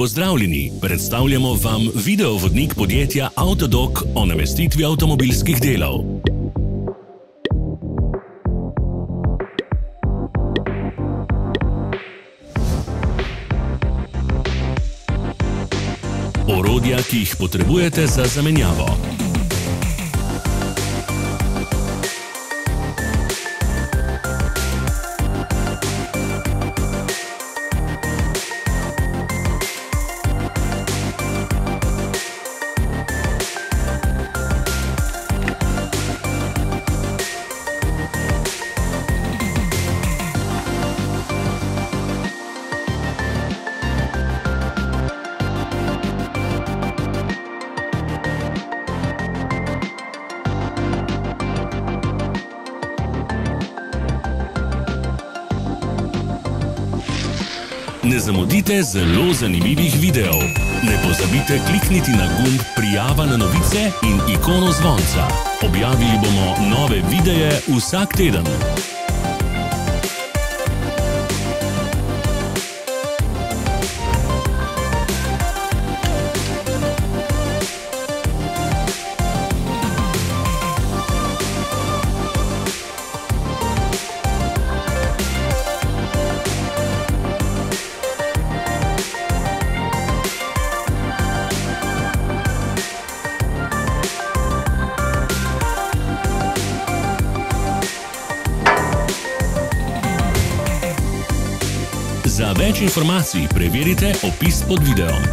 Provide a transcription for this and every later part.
Pozdravljeni, predstavljamo vam videovodnik podjetja Avtodok o namestitvi avtomobilskih delov. Orodja, ki jih potrebujete za zamenjavo. Ne zamudite zelo zanimivih videov. Ne pozabite klikniti na gumb Prijava na novice in ikono zvonca. Objavili bomo nove videe vsak teden. Za več informacij preverite opis pod videom.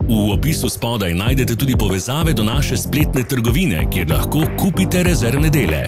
V opisu spodaj najdete tudi povezave do naše spletne trgovine, kjer lahko kupite rezervne dele.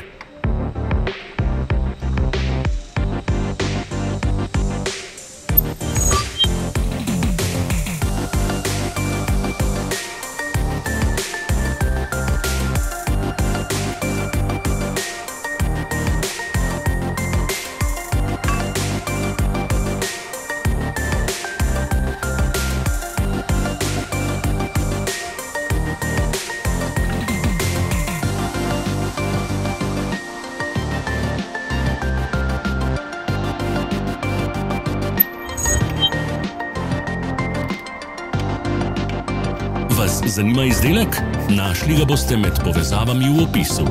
Vas zanima izdelek? Našli ga boste med povezavami v opisu.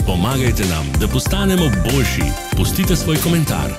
Pomagajte nam, da postanemo boljši. Pustite svoj komentar.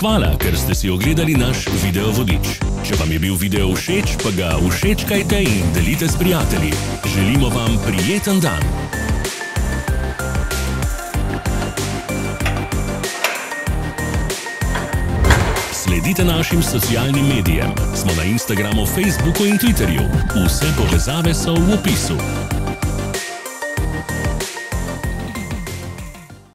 Hvala, ker ste si ogledali naš videovodič. Če vam je bil video všeč, pa ga všečkajte in delite s prijatelji. Želimo vam prijeten dan! Sledite našim socialnim medijem. Smo na Instagramu, Facebooku in Twitterju. Vse povezave so v opisu.